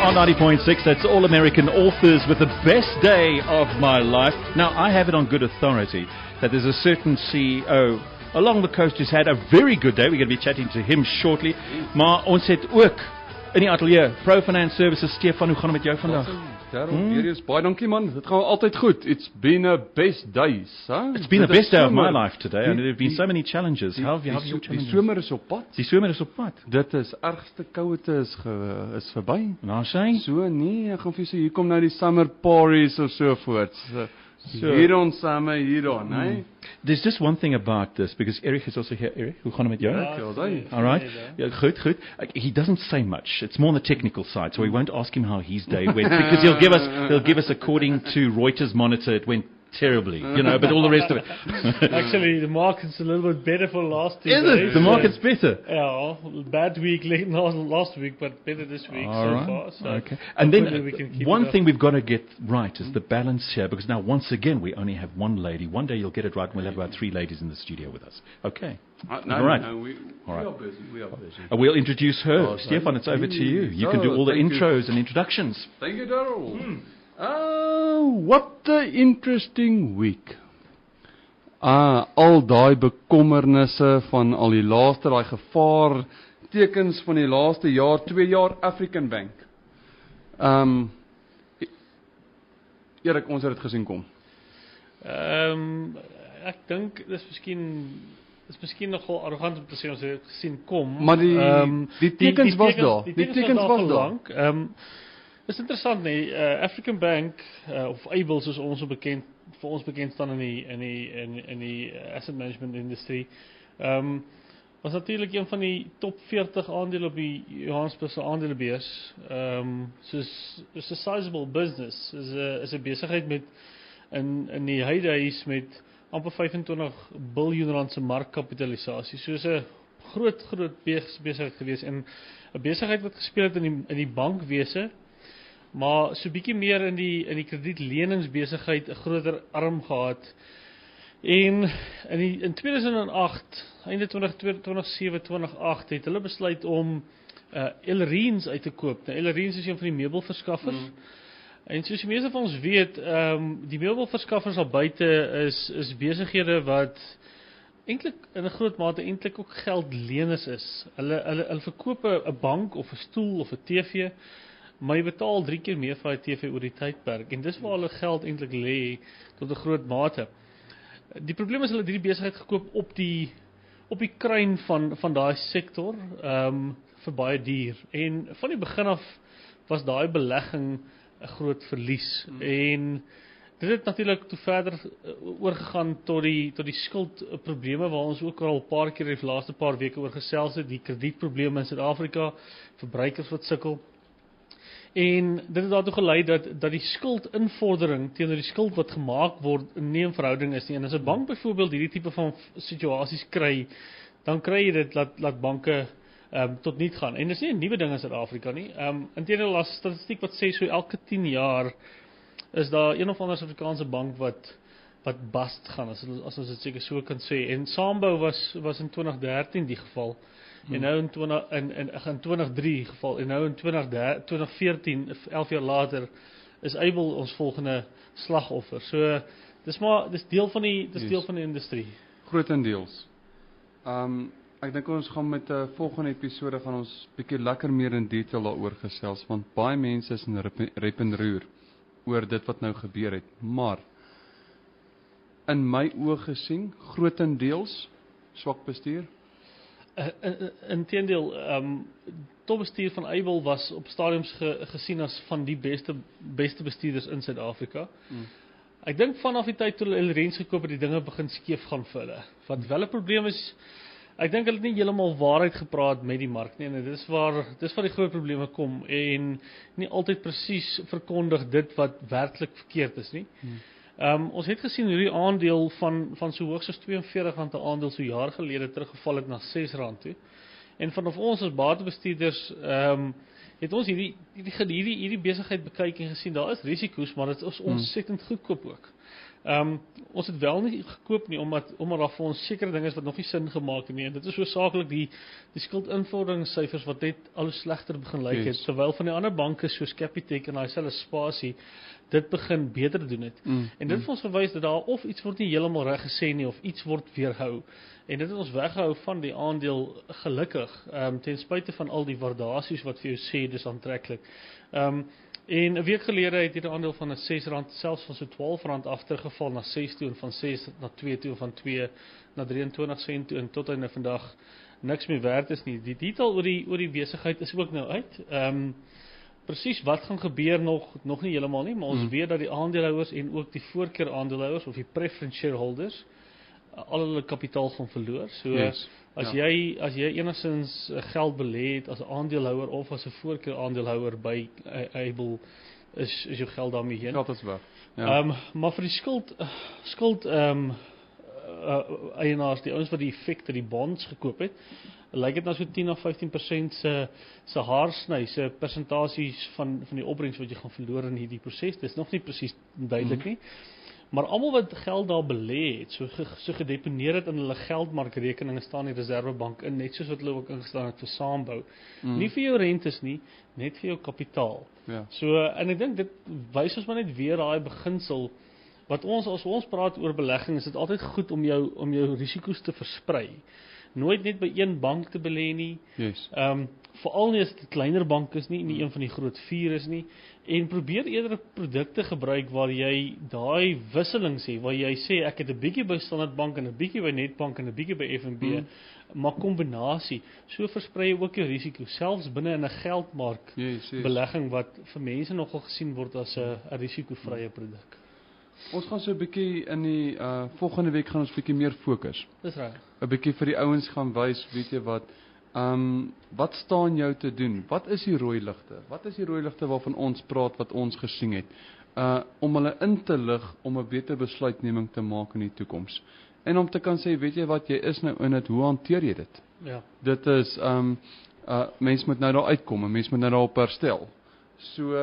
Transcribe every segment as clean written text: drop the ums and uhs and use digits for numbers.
on 90.6. That's All American Authors with the best day of my life. Now, I have it on good authority that there's a certain CEO along the coast who's had a very good day. We're going to be chatting to him shortly. Maar ons het ook in die atelier Profinan Services. Stefan, hoe gaan het met jou vandag? Weer eens, baie dankie man. Dit gaan altyd goed. It's been a best day, huh? It's been the best day of my life today, and there have been so many challenges. How have you challenges? Die somer is op pad. Die somer is op pad. Dit is ergste koute is verby. Nou sê? So nee, ek gaan vir jou sê, hier kom nou die summer parties of so voort. Hier ons summer, hier on, hè? There's just one thing about this, because Erik is also here. Erik, hoe gaan het met jou? All right. Yeah, goed. He doesn't say much. It's more on the technical side, so we won't ask him how his day went, because he'll give us according to Reuters monitor, it went terribly, but all the rest of it. Actually, the market's a little bit better for last 2 days. Is it? The market's better? Yeah, bad week last week, but better this week far. So okay. And then one thing we've got to get right is the balance here, because now once again we only have one lady. One day you'll get it right, and we'll have about 3 ladies in the studio with us. Okay. No, we are busy. We'll introduce her. Stefan, it's over to you. You can do all the intros and introductions. Thank you, Darryl. What a interesting week. Al daai bekommernisse van al die laaste, daai gevaartekens van die laaste jaar, 2 jaar African Bank. Erik, ons het dit gesien kom. Ek dink dis miskien nogal arrogant om te sê ons het dit gesien kom. Maar die tekens was daar. Die tekens was daar. Dit is interessant nie, African Bank of Able soos ons vir ons bekend staan in die asset management industrie, was natuurlik een van die top 40 aandele op die Johannesburgse aandelebeurs. Soos is 'n sizable business, is 'n besigheid met in die huidehuis met amper 25 biljoen rand se markkapitalisasie. Soos 'n groot besigheid gewees, en 'n besigheid wat gespeel het in die bankwese, maar so bietjie meer in die kredietleningsbesigheid 'n groter arm gehad. En in 2008, einde 2007, 2008 het hulle besluit om Ellereens uit te koop. Nou, Ellereens is een van die meubelverskaffers. En soos die meeste van ons weet, die meubelverskaffers al buite is besighede wat eintlik in 'n groot mate eintlik ook geldleners is. Hulle verkoop 'n bank of 'n stoel of 'n TV, maar jy betaal 3 keer meer vir die TV oor die tydperk, en dis waar hulle geld eintlik lê tot 'n groot mate. Die probleem is hulle het hierdie besigheid gekoop op die kruin van daai sektor, vir baie duur, en van die begin af was daai belegging 'n groot verlies, en dit het natuurlik toe verder oorgegaan tot die skuldprobleme, waar ons ook al 'n paar keer die laaste paar weke oor gesels het, die kredietprobleme in Suid-Afrika, verbruikers wat sukkel. En dit het daartoe gelei dat die skuldinvordering teenoor die skuld wat gemaak word nie 'n verhouding is nie. En as 'n bank byvoorbeeld hierdie tipe van situasies kry, dan kry jy dit laat banke tot niet gaan. En dit is nie 'n nuwe ding in Suid-Afrika nie. Inteendeel, as statistiek wat sê, so elke 10 jaar is daar een of ander Suid-Afrikaanse bank wat bust gaan, as ons dit seker so kan sê. En Sambo was in 2013 die geval. En nou in 2003 geval, en nou in 2014, 11 jaar later, is Able ons volgende slagoffer. So, dis deel van die industrie. Grotendeels. Ek dink ons gaan met 'n volgende episode gaan ons bietjie lekker meer in detail daaroor gesels, want baie mense is in rep en roer oor dit wat nou gebeur het. Maar in my oë gesien, grotendeels swak bestuur. Inteendeel, topbestuur van Able was op stadiums gesien as van die beste bestuurders in Suid-Afrika. Ek dink vanaf die tyd toe hulle Ellereens gekoop het, die dinge begin skeef gaan vir hulle. Wat wel 'n probleem is, ek dink hulle het nie heeltemal waarheid gepraat met die mark nie, en dis waar die groot probleme kom, en nie altyd presies verkondig dit wat werklik verkeerd is nie. Ons het gesien hoe die aandeel van so hoog soos R42 'n aandeel so jaar gelede teruggeval het na R6 toe. En vanaf ons as batebestuurders het ons hierdie besigheid bekyk en gesien, daar is risiko's, maar dit is ontsettend goedkoop ook. Ons het wel nie gekoop nie, omdat daar vir ons sekere dinge is wat nog nie sin gemaak het nie. En dit is hoofsaaklik die skuldinvorderingssyfers wat net al hoe slegter begin lyk het, terwyl van die ander banke soos Capitec en daai selfe spasie dit begin beter doen het. En dit het ons gewys dat daar of iets word nie heeltemal reg gesê nie, of iets word weerhou. En dit het ons weggehou van die aandeel gelukkig, ten spyte van al die waardasies wat vir jou sê, dis aantreklik. En 'n week gelede het hierdie aandeel van R6, selfs van so R12 af teruggeval na 6 toe, en van 6 na 2 toe, en van 2 na 23 sent toe, en tot hy nou vandag niks meer werd is nie. Die detail oor die besigheid is ook nou uit. Presies wat gaan gebeur nog nie heeltemal nie, maar ons weet dat die aandeelhouers en ook die voorkeur aandeelhouers of die preference shareholders al hulle kapitaal gaan verloor. So as jy enigstens geld belê het as 'n aandeelhouer of as 'n voorkeur aandeelhouer by Able, is jou geld daarmee heen. Geld is weg. Maar vir die skuld eienaars, die ouens wat die effekte, die bonds gekoop het, lyk dit nou so 10 of 15% se haarsny, se persentasies van die opbrengs wat jy gaan verloor in hierdie proses. Dit is nog nie presies duidelik nie. Maar almal wat geld daar belê het, so gedeponeer het in hulle geldmarkrekeninge, staan die Reservebank in, net soos wat hulle ook ingestaan het vir saambou. Nie vir jou rentes nie, net vir jou kapitaal. So, en ek dink dit wys ons maar net weer daai beginsel, wat as ons praat oor belegging, is dit altyd goed om jou risiko's te versprei. Nooit net by een bank te belê nie. Veral nie as dit 'n kleiner bank is nie een van die groot 4 is nie. En probeer eerder produkte gebruik waar jy daai wisseling sê, waar jy sê ek het 'n bietjie by Standard Bank en 'n bietjie by Nedbank en 'n bietjie by FNB, maar kombinasie. So versprei jy ook jou risiko, selfs binne in 'n geldmark belegging wat vir mense nogal gesien word as 'n risikovrye produk. Ons gaan so 'n bietjie in die volgende week gaan ons bietjie meer fokus. Dis reg. 'n bietjie vir die ouens gaan wys, weet jy wat staan jou te doen? Wat is die rooi ligte? Wat is die rooi ligte waarvan ons praat, wat ons gesien het? Om hulle in te lig, om 'n beter besluitneming te maak in die toekoms. En om te kan sê, weet jy wat, jy is nou in dit, hoe hanteer jy dit? Dit is, mens moet nou daar uitkom, en mens moet nou daarop herstel. So,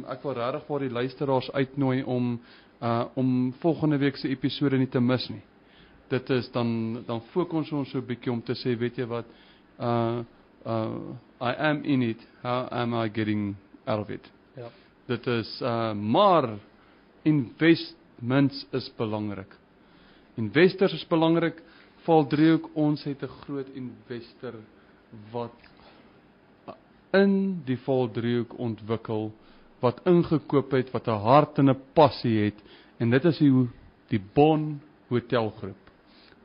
ek wil regtig vir die luisteraars uitnooi om volgende week se episode nie te mis nie. Dit is dan fokus ons so 'n bietjie om te sê, weet jy wat, I am in it, how am I getting out of it? Dit is, maar investments is belangrik. Investors is belangrik. Vaal driehoek, ons het 'n groot investor wat in die Vaal driehoek ontwikkel, wat ingekoop het, wat 'n hart en 'n passie het, en dit is die Bon Hotelgroep.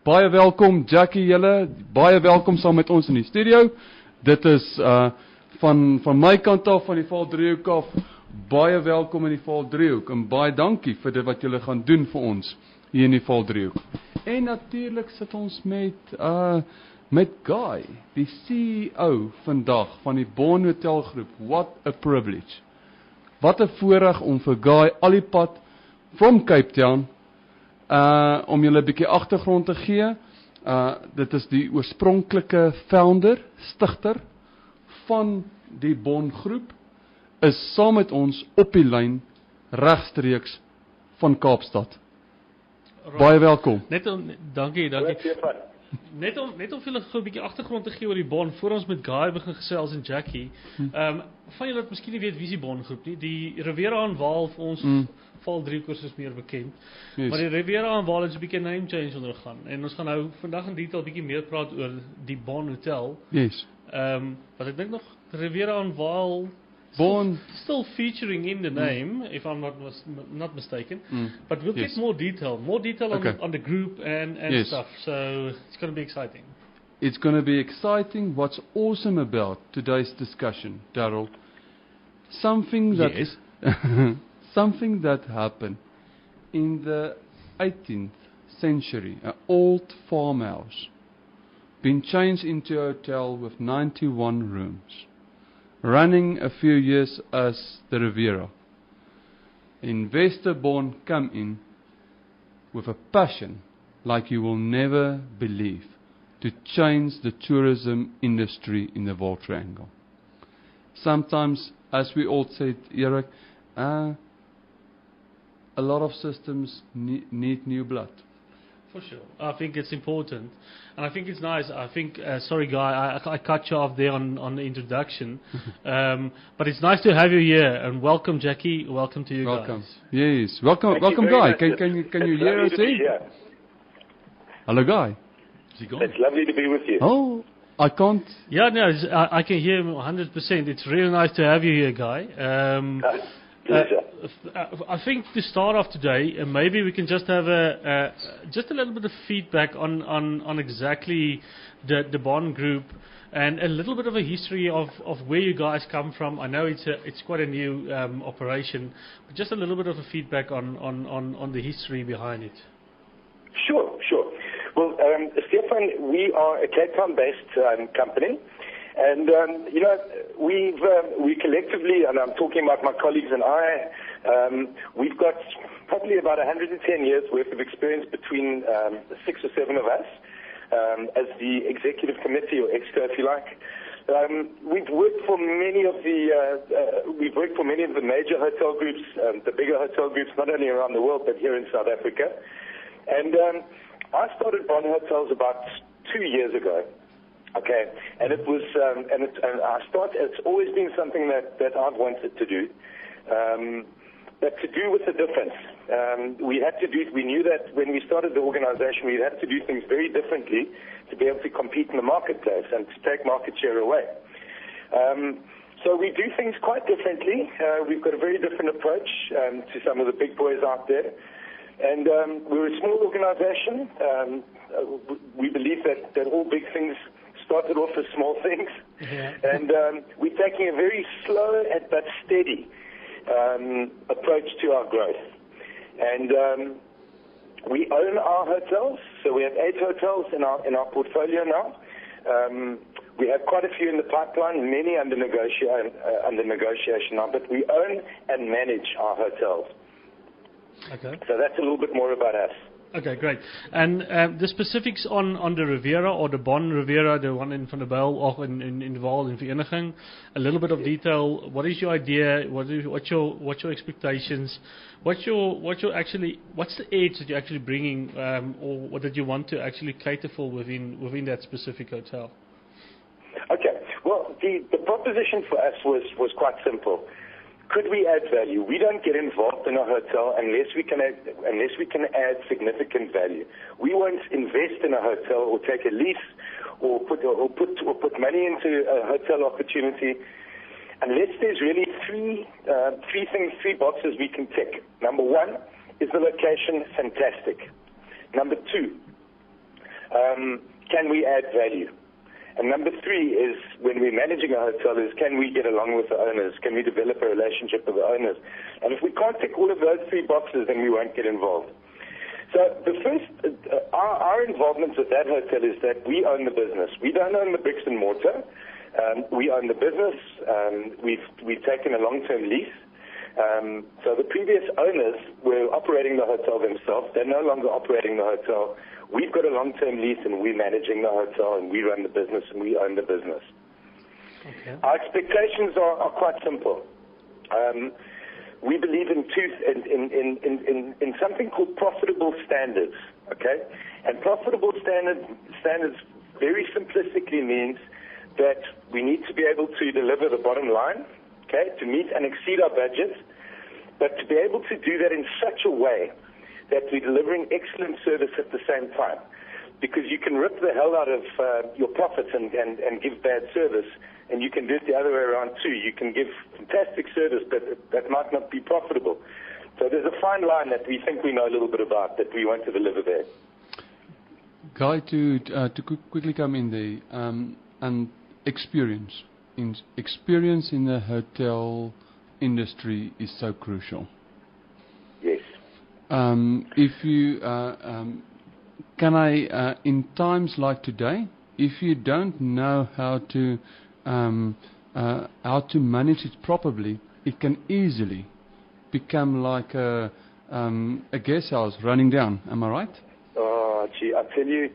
Baie welkom Jacky, julle, baie welkom saam met ons in die studio. Dit is van my kant af, van die Vaal driehoek af, baie welkom in die Vaal driehoek, en baie dankie vir dit wat julle gaan doen vir ons hier in die Vaal driehoek. En natuurlik sit ons met Guy, die CEO vandag van die Bon Hotelgroep. What a privilege. Wat 'n voorreg om vir Guy al die pad from Cape Town om julle 'n bietjie agtergrond te gee. Dit is die oorspronklike founder, stigter van die Bon groep, is saam met ons op die lyn regstreeks van Kaapstad. Baie welkom. Dankie. Net om vir julle 'n bietjie agtergrond te gee oor die Bon, voor ons met Guy begin gesels en Jacky. Van julle wat miskien nie weet wie is die Bon groep nie. Die Riviera en Vaal vir ons Vaal driehoekers is meer bekend. Maar die Riviera en Vaal het 'n bietjie name change ondergaan. En ons gaan nou vandag in detail bietjie meer praat oor die Bon Hotel. Wat ek dink nog Riviera en Vaal still featuring in the name, if I'm not mistaken. But we'll get more detail on the group and stuff. So it's going to be exciting. It's going to be exciting. What's awesome about today's discussion, Darryl, something that happened in the 18th century, an old farmhouse, been changed into a hotel with 91 rooms. Running a few years as the Riviera. Investor Bon come in with a passion like you will never believe to change the tourism industry in the Vaal Triangle. Sometimes, as we all said, Erik, a lot of systems need new blood. For sure. I think it's important. And I think it's nice. I think, sorry Guy, I cut you off there on the introduction. But it's nice to have you here. And welcome Jacky, welcome to you Welcome. guys. Yes, welcome Guy. Can you hear us? Hello Guy. It's lovely to be with you. Oh, I can't. Yeah, no, I can hear him 100%. It's really nice to have you here, Guy. Pleasure. I think to start off today, maybe we can just have just a little bit of feedback on exactly the Bond Group and a little bit of a history of where you guys come from. I know it's quite a new operation, but just a little bit of a feedback on the history behind it. Sure. Well, Stefan, we are a Cape Town-based company. And, we collectively, and I'm talking about my colleagues and I, we've got probably about 110 years worth of experience between 6 or 7 of us as the executive committee, or exco if you like. We've worked for many of the major hotel groups, the bigger hotel groups, not only around the world but here in South Africa. And I started Bond Hotels about 2 years ago. Okay, and it was, it's always been something that I've wanted to do, but to do with a difference. We knew that when we started the organization, we had to do things very differently to be able to compete in the marketplace and to take market share away. So we do things quite differently. We've got a very different approach to some of the big boys out there. And we're a small organization. We believe that all big things started off as small things. Yeah. And we're taking a very slow but steady approach to our growth. And we own our hotels, so we have 8 hotels in our portfolio now. We have quite a few in the pipeline, many under negotiation now, but we own and manage our hotels. Okay. So that's a little bit more about us. Okay, great. And the specifics on the Riviera or the Bond Riviera, the one in Van der Bijl or in Vaal in Vereniging, a little bit of detail. What is your idea? What's your expectations? What's the edge that you're actually bringing, or what did you want to actually cater for within that specific hotel? Okay. Well, the proposition for us was quite simple. Could we add value? We don't get involved in a hotel unless we can add significant value. We won't invest in a hotel or take a lease or put money into a hotel opportunity unless there's really three boxes we can tick. Number 1, is the location fantastic? Number 2, can we add value? And number 3 is, when we're managing a hotel, is can we get along with the owners? Can we develop a relationship with the owners? And if we can't tick all of those 3 boxes, then we won't get involved. So the first, our involvement with that hotel is that we own the business. We don't own the bricks and mortar. We own the business. We've taken a long-term lease. So the previous owners were operating the hotel themselves. They're no longer operating the hotel. We've got a long-term lease, and we're managing the hotel, and we run the business, and we own the business. Okay. Our expectations are quite simple. We believe in something called profitable standards. Okay, and profitable standards very simplistically means that we need to be able to deliver the bottom line. Okay, to meet and exceed our budget, but to be able to do that in such a way that we're delivering excellent service at the same time. Because you can rip the hell out of your profits and give bad service, and you can do it the other way around too. You can give fantastic service, but that might not be profitable. So there's a fine line that we think we know a little bit about that we want to deliver there. Guy, to quickly come in there, and experience in the hotel industry is so crucial. Yes. If you in times like today, if you don't know how to manage it properly, it can easily become like a guest house running down. Am I right? Oh, gee, I tell you,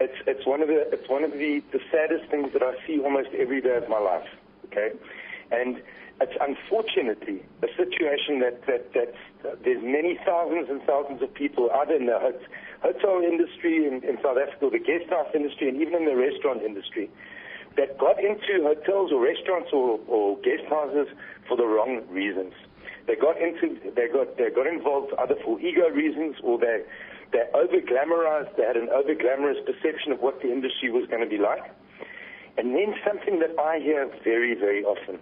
it's one of the saddest things that I see almost every day of my life. Okay, and it's unfortunately a situation that there's many thousands and thousands of people either in the hotel industry in South Africa, the guest house industry, and even in the restaurant industry, that got into hotels or restaurants or guest houses for the wrong reasons. They got involved either for ego reasons, or they over-glamorized. They had an over-glamorous perception of what the industry was going to be like. And then something that I hear very, very often,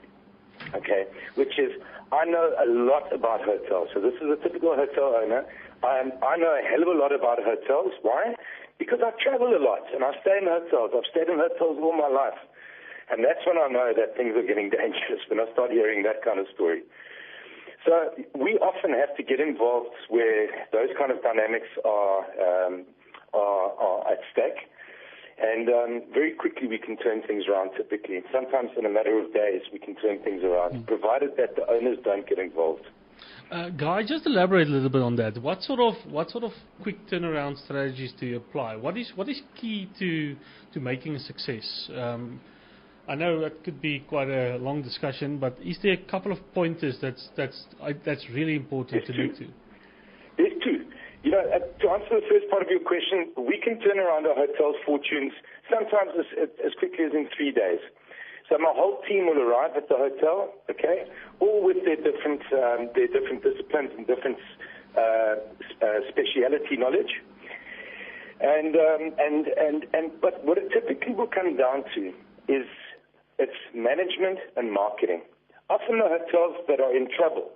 okay, which is, I know a lot about hotels. So this is a typical hotel owner. I know a hell of a lot about hotels. Why? Because I travel a lot and I stay in hotels. I've stayed in hotels all my life. And that's when I know that things are getting dangerous, when I start hearing that kind of story. So we often have to get involved where those kind of dynamics are at stake. And very quickly we can turn things around typically. Sometimes in a matter of days we can turn things around, provided that the owners don't get involved. Guy, just elaborate a little bit on that. What sort of quick turnaround strategies do you apply? What is key to making a success? I know that could be quite a long discussion, but is there a couple of pointers that's really important to look to? There's two. You know, to answer the first part of your question, we can turn around our hotel's fortunes sometimes as quickly as in 3 days. So my whole team will arrive at the hotel, okay, all with their different disciplines and different speciality knowledge. But what it typically will come down to is it's management and marketing. Often the hotels that are in trouble,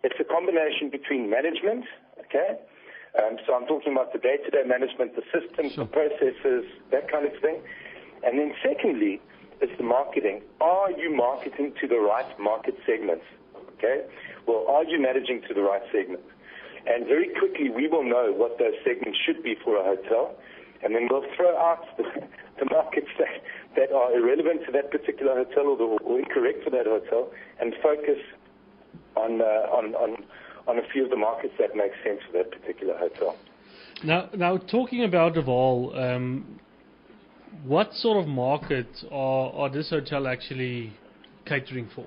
it's a combination between management, okay. So I'm talking about the day-to-day management, the systems, the processes, that kind of thing. And then secondly, it's the marketing. Are you marketing to the right market segments? Okay? Well, are you managing to the right segments? And very quickly, we will know what those segments should be for a hotel. And then we'll throw out the markets that are irrelevant to that particular hotel or incorrect for that hotel and focus on a few of the markets that make sense for that particular hotel. Now talking about the Vaal, what sort of market are this hotel actually catering for?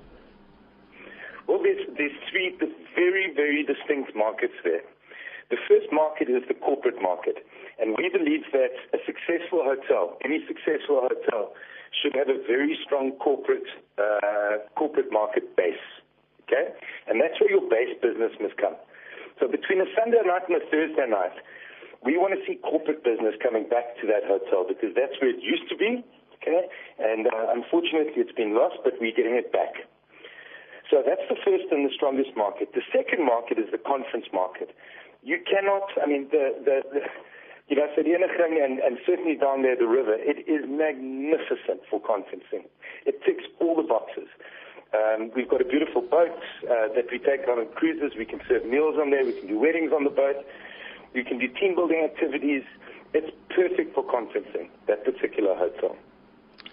Well, there's three very, very distinct markets there. The first market is the corporate market, and we believe that a successful hotel, any successful hotel, should have a very strong corporate market base. Okay? And that's where your base business must come. So between a Sunday night and a Thursday night, we want to see corporate business coming back to that hotel because that's where it used to be. Okay? And unfortunately, it's been lost, but we're getting it back. So that's the first and the strongest market. The second market is the conference market. You cannot, I mean, Vereniging and certainly down there, the river, it is magnificent for conferencing. It ticks all the boxes. We've got a beautiful boat that we take on cruises. We can serve meals on there. We can do weddings on the boat. We can do team building activities. It's perfect for conferencing, that particular hotel.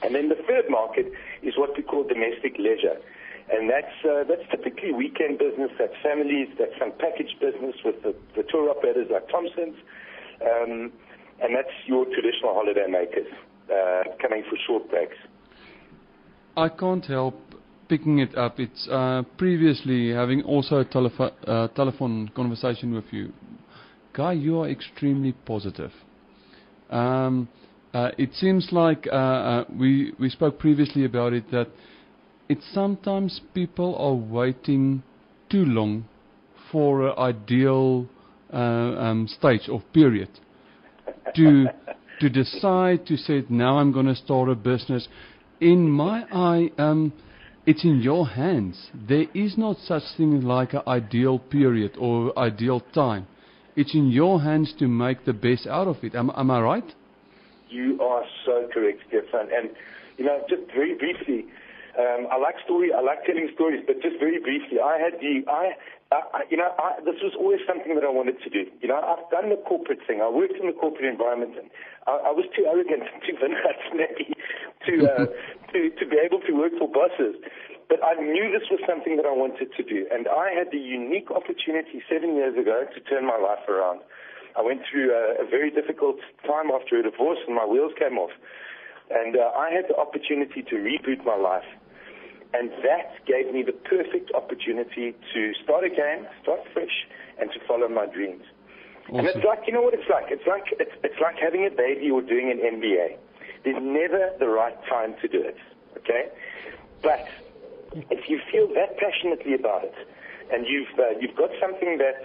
And then the third market is what we call domestic leisure. And that's typically weekend business, that's families, that's some package business with the tour operators like Thompson's. And that's your traditional holiday makers coming for short breaks. I can't help picking it up. It's previously having also a telephone conversation with you. Guy, you are extremely positive. It seems like we spoke previously about it, that it's sometimes people are waiting too long for an ideal stage or period to decide to say, now I'm going to start a business. In my eye, it's in your hands. There is not such thing like an ideal period or ideal time. It's in your hands to make the best out of it. Am I right? You are so correct, Stefan. And, just very briefly, I like telling stories, but just very briefly, this was always something that I wanted to do. I've done the corporate thing. I worked in the corporate environment, and I was too arrogant and too nuts maybe to be able to work for bosses. But I knew this was something that I wanted to do, and I had the unique opportunity 7 years ago to turn my life around. I went through a very difficult time after a divorce, and my wheels came off. And I had the opportunity to reboot my life. And that gave me the perfect opportunity to start again, start fresh, and to follow my dreams. Awesome. And it's like, you know what it's like? It's like having a baby or doing an MBA. There's never the right time to do it, okay? But if you feel that passionately about it, and you've got something that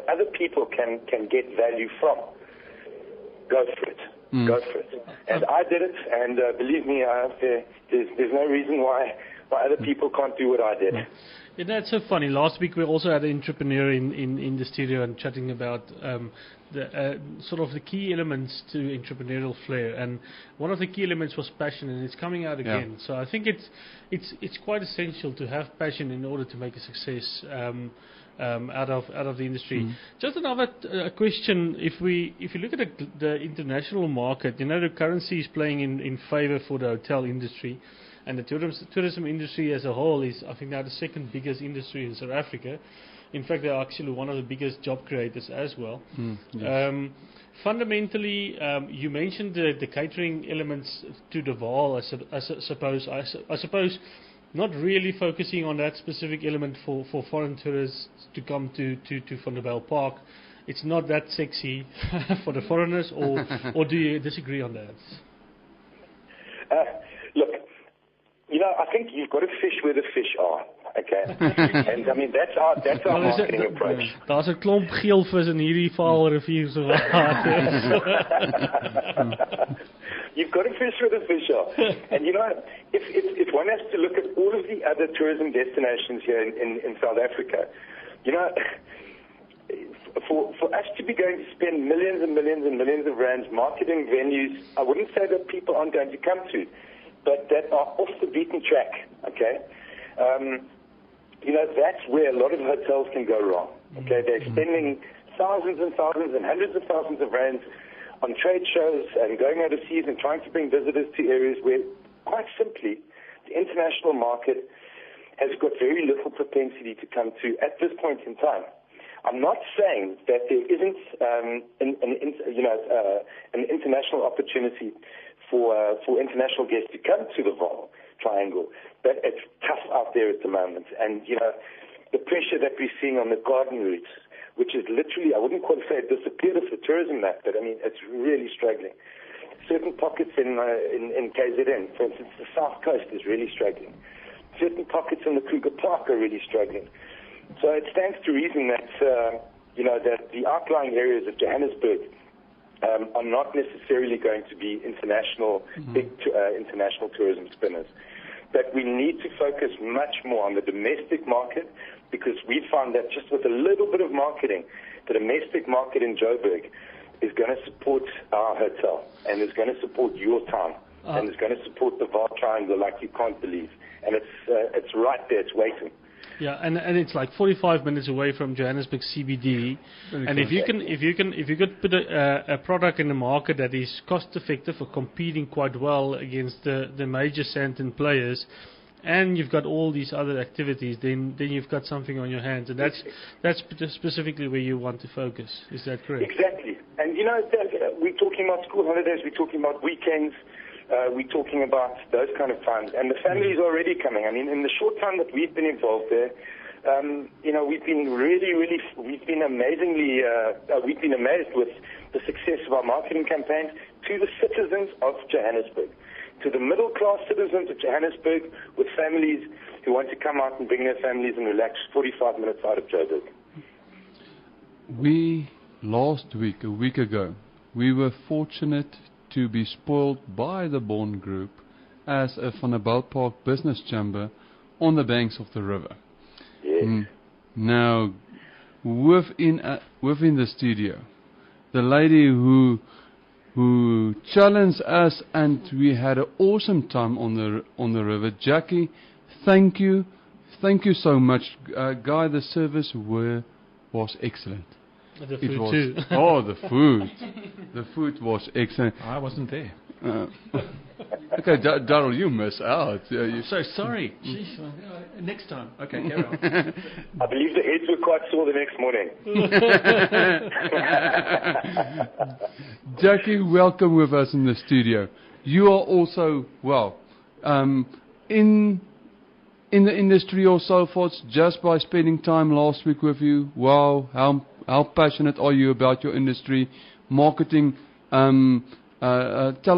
other people can get value from, go for it. Go for it. And I did it, and believe me, there's no reason why other people can't do what I did. Yeah, that's so funny. Last week we also had an entrepreneur in the studio and chatting about the sort of the key elements to entrepreneurial flair, and one of the key elements was passion, and it's coming out again. So I think it's quite essential to have passion in order to make a success out of the industry. Just another question: if you look at the international market, you know, the currency is playing in favour for the hotel industry. And the tourism industry as a whole is, I think, now the second biggest industry in South Africa. In fact, they're actually one of the biggest job creators as well. Yes. Fundamentally, you mentioned the catering elements to the Vaal, I suppose, not really focusing on that specific element for foreign tourists to come to Van der Bijl Park. It's not that sexy for the foreigners, or do you disagree on that? Look, you know, I think you've got to fish where the fish are, okay? And I mean, that's our marketing approach. Daar's 'n klomp geelvis in hierdie Vaal rivier se water. You've got to fish where the fish are. And you know, if one has to look at all of the other tourism destinations here in South Africa, you know, for us to be going to spend millions and millions and millions of rands marketing venues, I wouldn't say that people aren't going to come to, but that are off the beaten track, okay? You know, that's where a lot of hotels can go wrong, okay? They're spending thousands and thousands and hundreds of thousands of rands on trade shows and going overseas and trying to bring visitors to areas where, quite simply, the international market has got very little propensity to come to at this point in time. I'm not saying that there isn't an international opportunity for international guests to come to the Vaal Triangle, but it's tough out there at the moment. And, you know, the pressure that we're seeing on the garden routes, which is literally, I wouldn't quite say it disappeared off the tourism map, but I mean, it's really struggling. Certain pockets in KZN, for instance, the south coast is really struggling. Certain pockets in the Kruger Park are really struggling. So it stands to reason that, that the outlying areas of Johannesburg are not necessarily going to be big international tourism spinners. But we need to focus much more on the domestic market, because we found that just with a little bit of marketing, the domestic market in Joburg is going to support our hotel, and is going to support your town, and is going to support the Vaal Triangle like you can't believe. And it's right there, it's waiting. Yeah, and it's like 45 minutes away from Johannesburg CBD. And if you could put a product in the market that is cost effective or competing quite well against the major Sandton players, and you've got all these other activities, then you've got something on your hands, and that's specifically where you want to focus. Is that correct? Exactly. And you know, we're talking about school holidays, we're talking about weekends. We're talking about those kind of times, and the family is already coming. I mean, in the short time that we've been involved there, we've been we've been amazed with the success of our marketing campaigns to the citizens of Johannesburg, to the middle class citizens of Johannesburg with families who want to come out and bring their families and relax 45 minutes out of Joburg. A week ago, we were fortunate to be spoiled by the Bond Group as a Van der Bijl Park business chamber on the banks of the river. Yes. Now, within the studio, the lady who challenged us, and we had an awesome time on the river, Jacky. Thank you so much, Guy. The service was excellent. The food too. The food. The food was excellent. I wasn't there. Okay, Darryl, you miss out. So sorry. Jeez, next time. Okay, carry on. I believe the heads were quite sore the next morning. Jacky, welcome with us in the studio. You are also, in the industry or so forth, just by spending time last week with you? Wow, how passionate are you about your industry, marketing? Tell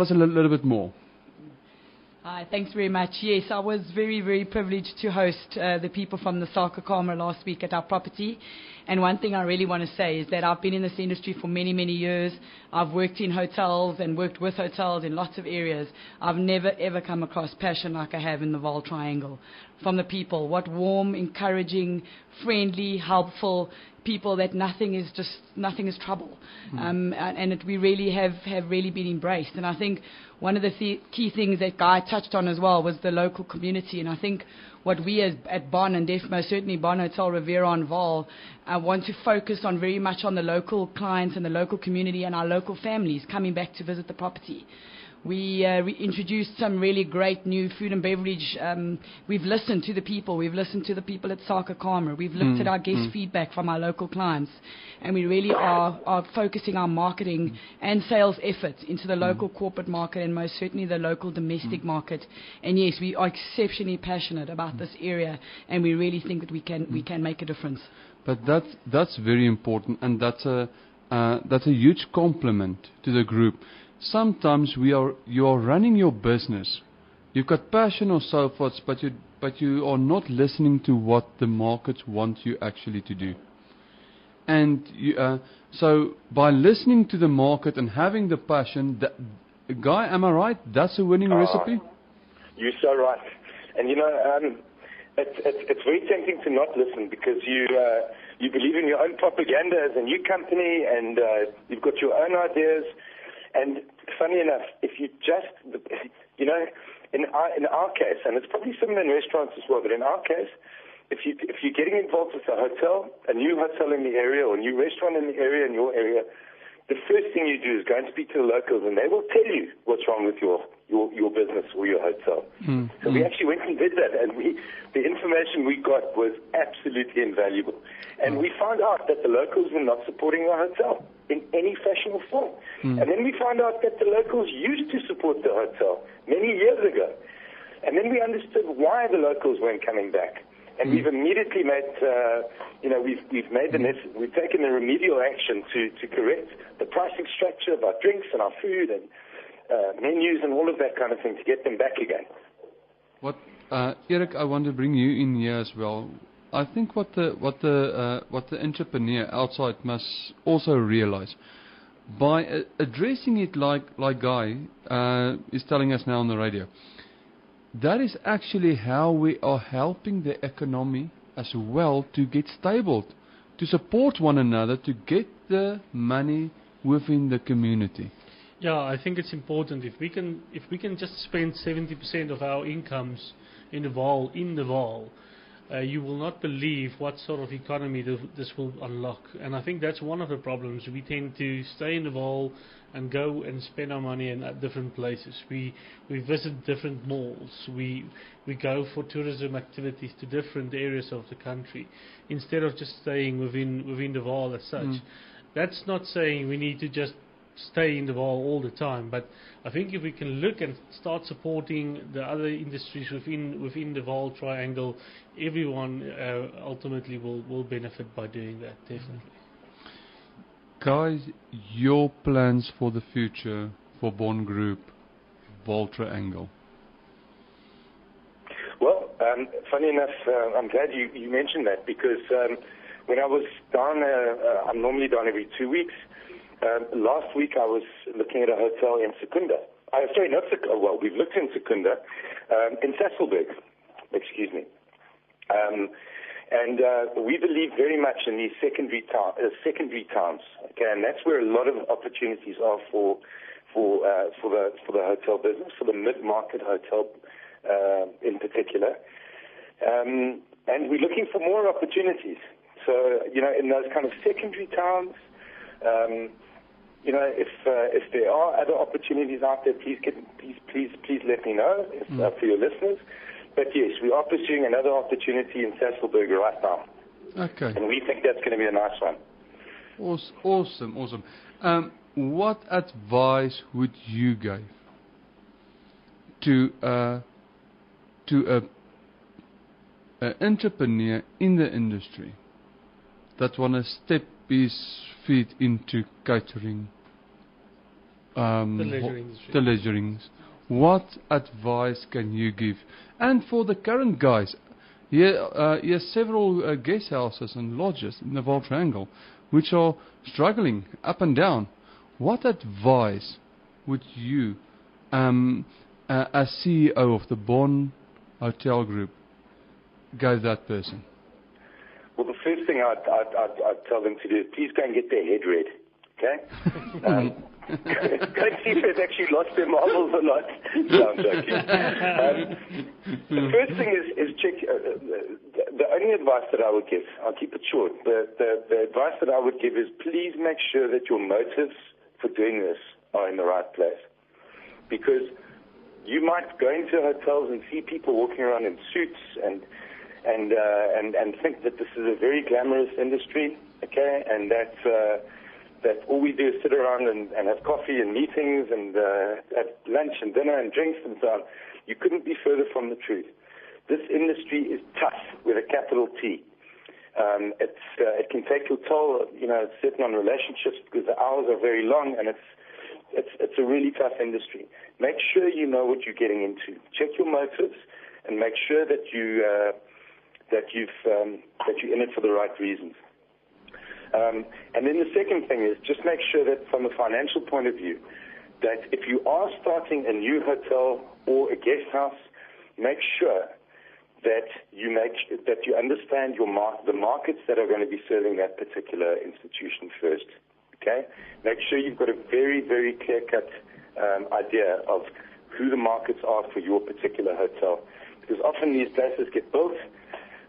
us a little bit more. Hi, thanks very much. Yes, I was very, very privileged to host the people from the Sarkakama last week at our property. And one thing I really want to say is that I've been in this industry for many, many years. I've worked in hotels and worked with hotels in lots of areas. I've never, ever come across passion like I have in the Vaal Triangle. From the people, what warm, encouraging, friendly, helpful people that nothing is trouble. We really have really been embraced. And I think one of the key things that Guy touched on as well was the local community. And I think what we at Bon and most certainly Bon Hotel Riviera and Vaal want to focus on very much on the local clients and the local community and our local families coming back to visit the property. We introduced some really great new food and beverage. We've listened to the people. We've listened to the people at Sarkakama. We've looked at our guest feedback from our local clients. And we really are focusing our marketing and sales efforts into the local corporate market and most certainly the local domestic market. And yes, we are exceptionally passionate about this area, and we really think that we can make a difference. But that's very important, and that's a huge compliment to the group. Sometimes you are running your business. You've got passion or so forth, but you are not listening to what the markets want you actually to do. And so by listening to the market and having the passion, Guy, am I right? That's a winning recipe? You're so right. And it's very tempting to not listen because you believe in your own propaganda as a new company, and you've got your own ideas. And funny enough, if you just, in our case, and it's probably similar in restaurants as well, but in our case, if you're getting involved with a hotel, a new hotel in the area or a new restaurant in the area, in your area, the first thing you do is go and speak to the locals, and they will tell you what's wrong with your business or your hotel. So we actually went and did that, and the information we got was absolutely invaluable. And we found out that the locals were not supporting our hotel in any fashion or form. And then we found out that the locals used to support the hotel many years ago. And then we understood why the locals weren't coming back. And we've immediately made, we've taken the remedial action to correct the pricing structure of our drinks and our food and menus and all of that kind of thing to get them back again. Erik, I want to bring you in here as well. I think what the entrepreneur outside must also realize, by addressing it like Guy is telling us now on the radio, that is actually how we are helping the economy as well to get stable, to support one another, to get the money within the community. Yeah, I think it's important if we can just spend 70% of our incomes in the Vaal, you will not believe what sort of economy this will unlock. And I think that's one of the problems. We tend to stay in the Vaal and go and spend our money at different places. We visit different malls. We go for tourism activities to different areas of the country instead of just staying within the Vaal as such. That's not saying we need to just stay in the Vaal all the time, but I think if we can look and start supporting the other industries within the Vaal Triangle, everyone ultimately will benefit by doing that, definitely. Guys, your plans for the future for Bon Group, Vaal Triangle? Well, funny enough, I'm glad you mentioned that because when I was down, I'm normally down every 2 weeks. Last week I was looking at a hotel in Secunda. Sorry, not Secunda. Well, we've looked in Secunda, in Sasolburg, excuse me. And we believe very much in these secondary towns. Okay, and that's where a lot of opportunities are for the hotel business, for the mid-market hotel in particular. And we're looking for more opportunities. So in those kind of secondary towns. If there are other opportunities out there, please let me know for your listeners. But yes, we are pursuing another opportunity in Sasolburg right now. Okay. And we think that's going to be a nice one. Awesome. What advice would you give to to a entrepreneur in the industry that want to step his feet into catering, the leisure industry, what advice can you give? And for the current guys, here several guest houses and lodges in the Vaal Triangle which are struggling up and down. What advice would you, as CEO of the Bon Hotel Group, give that person? Well, the first thing I'd tell them to do is please go and get their head read, okay? Go and see if they've actually lost their marbles or not. No, I'm joking. The first thing is check. The only advice that I would give, I'll keep it short. The advice that I would give is please make sure that your motives for doing this are in the right place. Because you might go into hotels and see people walking around in suits and think that this is a very glamorous industry, okay, and that all we do is sit around and have coffee and meetings and have lunch and dinner and drinks and so on. You couldn't be further from the truth. This industry is tough with a capital T. It can take your toll, certain on relationships because the hours are very long, and it's a really tough industry. Make sure you know what you're getting into. Check your motives and make sure that you're in it for the right reasons. And then the second thing is just make sure that from a financial point of view, that if you are starting a new hotel or a guest house, make sure that you understand the markets that are going to be serving that particular institution first. Okay? Make sure you've got a very, very clear-cut idea of who the markets are for your particular hotel. Because often these places get built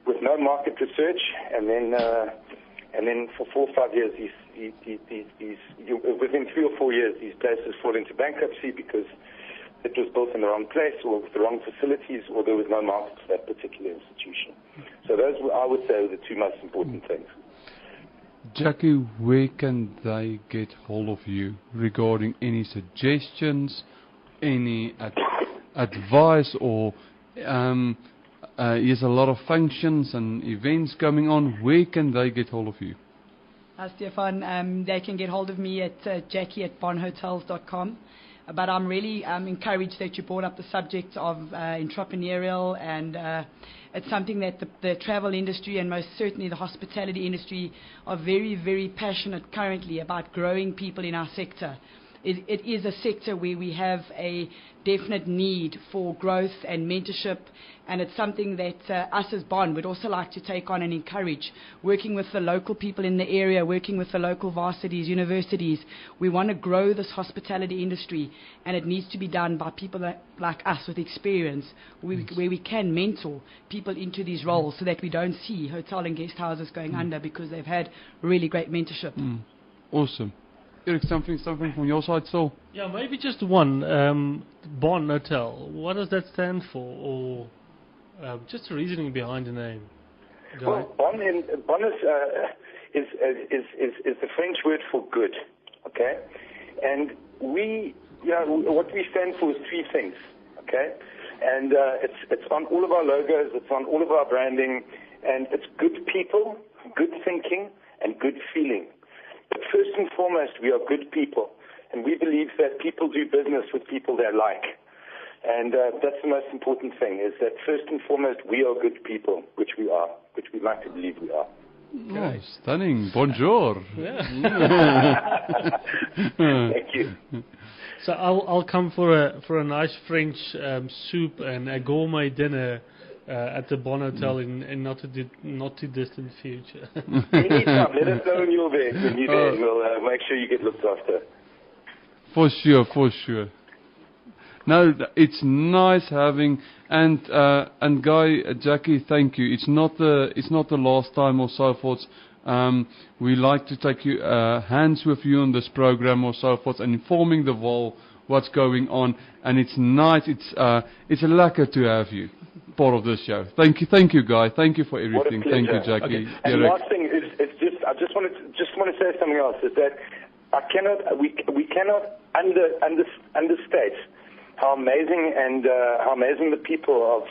with no market research, and then for 4 or 5 years, within 3 or 4 years, these places fall into bankruptcy because it was built in the wrong place or with the wrong facilities, or there was no market for that particular institution. So those, I would say, are the two most important things. Jacky, where can they get hold of you regarding any suggestions, any advice, or there's a lot of functions and events going on? Where can they get hold of you? Stefan, they can get hold of me at Jacky@bonhotels.com. But I'm really encouraged that you brought up the subject of entrepreneurial, and it's something that the travel industry and most certainly the hospitality industry are very, very passionate currently about growing people in our sector. It is a sector where we have a definite need for growth and mentorship, and it's something that us as Bon would also like to take on and encourage, working with the local people in the area, working with the local varsities, universities. We want to grow this hospitality industry, and it needs to be done by people like us with experience, where we can mentor people into these roles so that we don't see hotel and guest houses going under because they've had really great mentorship. Awesome. Erik, something from your side still? Yeah, maybe just one. Bon Hotel. What does that stand for? Or just the reasoning behind the name? Guy? Well, Bon is the French word for good. Okay, and what we stand for is 3 things. Okay, and it's on all of our logos, it's on all of our branding, and it's good people, good thinking, and good feeling. But first and foremost, we are good people, and we believe that people do business with people they like. And that's the most important thing, is that first and foremost, we are good people, which we are, which we like to believe we are. Okay. Oh, stunning. Bonjour. Thank you. So I'll come for a nice French soup and a gourmet dinner at the Bon Hotel in not too distant future. Anytime, let us know when you're there. We'll make sure you get looked after. For sure. No, it's nice having, and Guy, Jacky, thank you. It's not the last time or so forth. We like to take you hands with you on this program or so forth, and informing the Vaal what's going on. And it's nice. It's a lekker to have you part of this show. Thank you, Guy. Thank you for everything. Thank you, Jacky. Okay. And last thing is just I just want to say something else. Is that we cannot understate how amazing and how amazing the people of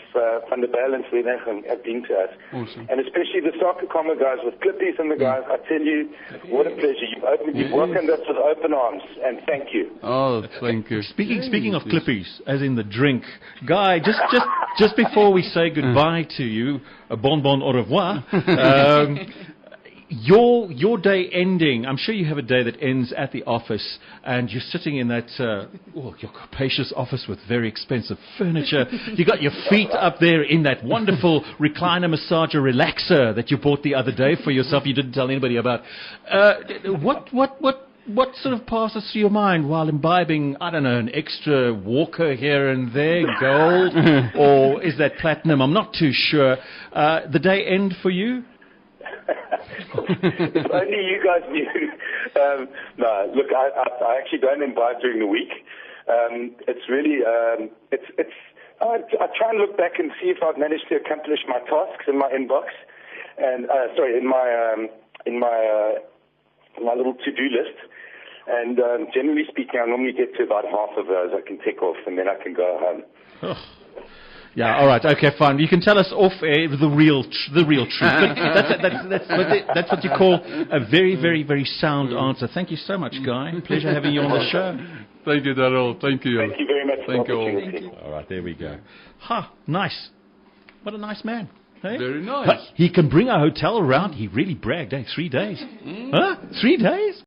Van der Bijl and Vereniging have been to us. Awesome. And especially the soccer comma guys with Clippies and the guys. I tell you, what a pleasure. You've welcomed us with open arms, and thank you. Oh, thank you. Speaking of Clippies, as in the drink, Guy, just before we say goodbye to you, a bon au revoir. Your day ending, I'm sure you have a day that ends at the office and you're sitting in that your capacious office with very expensive furniture. You got your feet up there in that wonderful recliner massager relaxer that you bought the other day for yourself you didn't tell anybody about. What sort of passes through your mind while imbibing, I don't know, an extra Walker here and there, gold, or is that platinum? I'm not too sure. The day end for you? If only you guys knew. No, look, I actually don't imbibe during the week. It's really, I try and look back and see if I've managed to accomplish my tasks in my inbox, and in my little to-do list. And generally speaking, I normally get to about half of those I can tick off, and then I can go home. Oh. Yeah, all right, okay, fine. You can tell us off air the real truth. But that's what you call a very, very, very sound answer. Thank you so much, Guy. Pleasure having you on the show. Thank you, Darryl. Thank you. Thank you very much. Thank you all. Thank you. All right, there we go. Nice. What a nice man. Hey? Very nice. He can bring a hotel around. He really bragged, 3 days. Huh? 3 days?